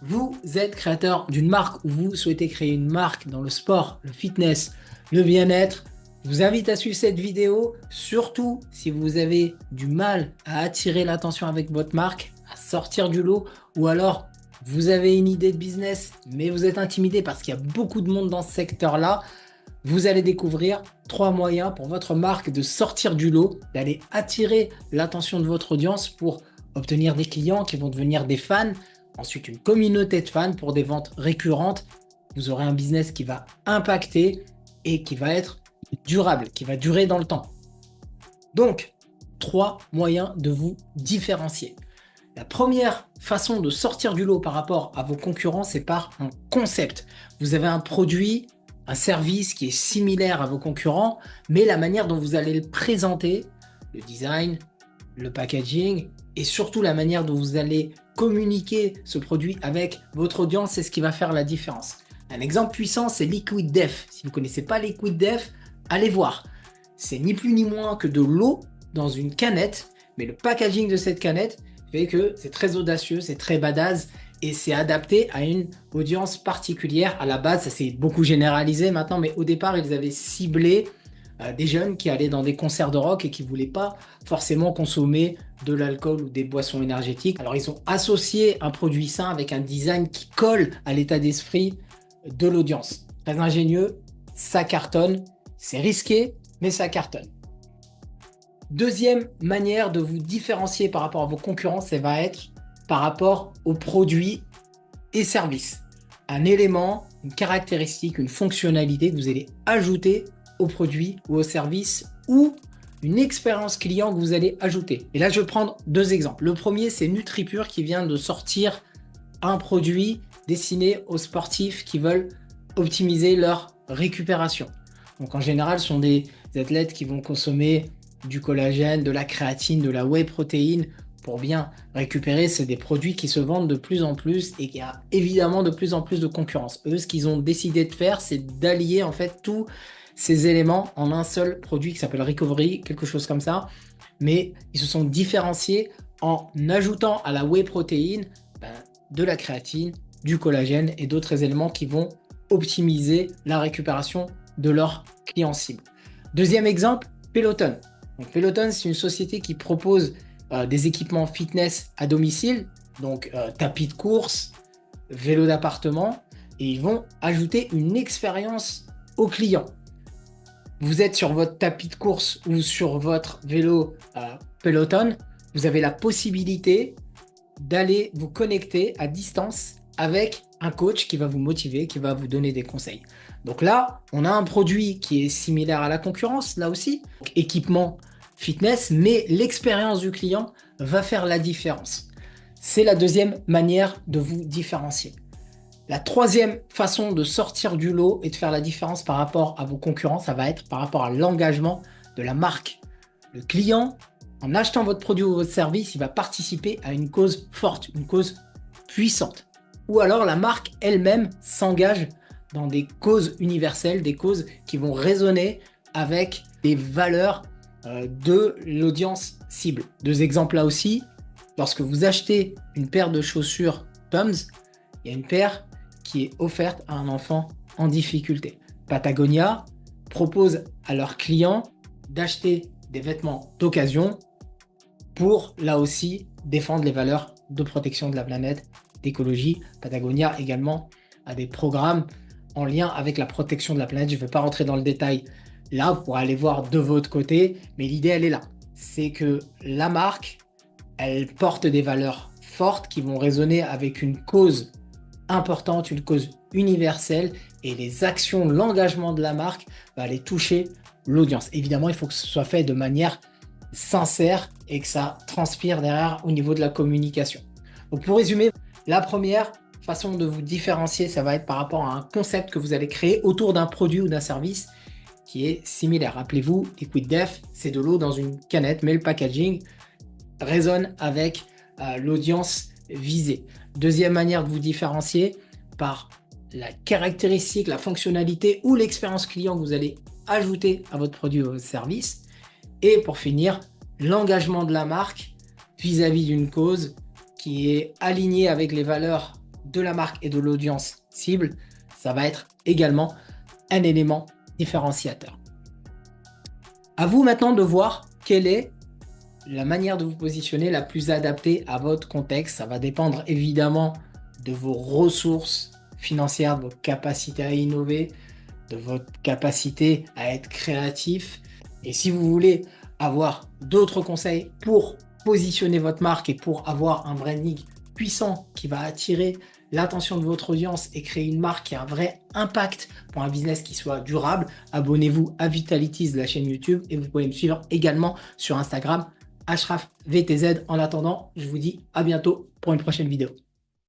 Vous êtes créateur d'une marque ou vous souhaitez créer une marque dans le sport, le fitness, le bien-être. Je vous invite à suivre cette vidéo, surtout si vous avez du mal à attirer l'attention avec votre marque, à sortir du lot, ou alors vous avez une idée de business, mais vous êtes intimidé parce qu'il y a beaucoup de monde dans ce secteur-là. Vous allez découvrir 3 moyens pour votre marque de sortir du lot, d'aller attirer l'attention de votre audience pour obtenir des clients qui vont devenir des fans, ensuite une communauté de fans pour des ventes récurrentes. Vous aurez un business qui va impacter et qui va être durable, qui va durer dans le temps. Donc, 3 moyens de vous différencier. La première façon de sortir du lot par rapport à vos concurrents, c'est par un concept. Vous avez un produit, un service qui est similaire à vos concurrents, mais la manière dont vous allez le présenter, le design, le packaging et surtout la manière dont vous allez communiquer ce produit avec votre audience, c'est ce qui va faire la différence. Un exemple puissant, c'est Liquid Death. Si vous ne connaissez pas Liquid Death, allez voir. C'est ni plus ni moins que de l'eau dans une canette, mais le packaging de cette canette fait que c'est très audacieux, c'est très badass et c'est adapté à une audience particulière. À la base, ça s'est beaucoup généralisé maintenant, mais au départ, ils avaient ciblé des jeunes qui allaient dans des concerts de rock et qui ne voulaient pas forcément consommer de l'alcool ou des boissons énergétiques. Alors, ils ont associé un produit sain avec un design qui colle à l'état d'esprit de l'audience. Très ingénieux, ça cartonne, c'est risqué, mais ça cartonne. Deuxième manière de vous différencier par rapport à vos concurrents, ça va être par rapport aux produits et services. Un élément, une caractéristique, une fonctionnalité que vous allez ajouter aux produits ou aux services ou une expérience client que vous allez ajouter. Et là, je vais prendre 2 exemples. Le premier, c'est NutriPure qui vient de sortir un produit destiné aux sportifs qui veulent optimiser leur récupération. Donc en général, ce sont des athlètes qui vont consommer du collagène, de la créatine, de la whey protéine pour bien récupérer. C'est des produits qui se vendent de plus en plus et qui a évidemment de plus en plus de concurrence. Eux, ce qu'ils ont décidé de faire, c'est d'allier en fait tous ces éléments en un seul produit qui s'appelle Recovery, quelque chose comme ça. Mais ils se sont différenciés en ajoutant à la whey protéine de la créatine, du collagène et d'autres éléments qui vont optimiser la récupération de leurs clients cibles. Deuxième exemple, Peloton. Donc, Peloton, c'est une société qui propose des équipements fitness à domicile, donc tapis de course, vélo d'appartement, et ils vont ajouter une expérience aux clients. Vous êtes sur votre tapis de course ou sur votre vélo Peloton, vous avez la possibilité d'aller vous connecter à distance avec un coach qui va vous motiver, qui va vous donner des conseils. Donc là, on a un produit qui est similaire à la concurrence, là aussi, donc, équipement fitness, mais l'expérience du client va faire la différence. C'est la deuxième manière de vous différencier. La troisième façon de sortir du lot et de faire la différence par rapport à vos concurrents, ça va être par rapport à l'engagement de la marque. Le client, en achetant votre produit ou votre service, il va participer à une cause forte, une cause puissante. Ou alors la marque elle-même s'engage dans des causes universelles, des causes qui vont résonner avec les valeurs de l'audience cible. 2 exemples là aussi. Lorsque vous achetez une paire de chaussures Toms, il y a une paire qui est offerte à un enfant en difficulté. Patagonia propose à leurs clients d'acheter des vêtements d'occasion pour, là aussi, défendre les valeurs de protection de la planète, d'écologie. Patagonia également a des programmes en lien avec la protection de la planète. Je ne vais pas rentrer dans le détail là, vous pourrez aller voir de votre côté, mais l'idée, elle est là. C'est que la marque, elle porte des valeurs fortes qui vont résonner avec une cause importante, une cause universelle, et les actions, l'engagement de la marque va aller toucher l'audience. Évidemment, il faut que ce soit fait de manière sincère et que ça transpire derrière au niveau de la communication. Donc pour résumer, la première façon de vous différencier, ça va être par rapport à un concept que vous allez créer autour d'un produit ou d'un service qui est similaire. Rappelez-vous, Liquid Death, c'est de l'eau dans une canette, mais le packaging résonne avec l'audience visée. Deuxième manière de vous différencier, par la caractéristique, la fonctionnalité ou l'expérience client que vous allez ajouter à votre produit ou votre service. Et pour finir, l'engagement de la marque vis-à-vis d'une cause qui est alignée avec les valeurs de la marque et de l'audience cible, ça va être également un élément différenciateur. À vous maintenant de voir quelle est la manière de vous positionner la plus adaptée à votre contexte. Ça va dépendre évidemment de vos ressources financières, de vos capacités à innover, de votre capacité à être créatif. Et si vous voulez avoir d'autres conseils pour positionner votre marque et pour avoir un branding puissant qui va attirer l'attention de votre audience et créer une marque qui a un vrai impact pour un business qui soit durable, abonnez-vous à Vitalities, la chaîne YouTube, et vous pouvez me suivre également sur Instagram, HrafVTZ. En attendant, je vous dis à bientôt pour une prochaine vidéo.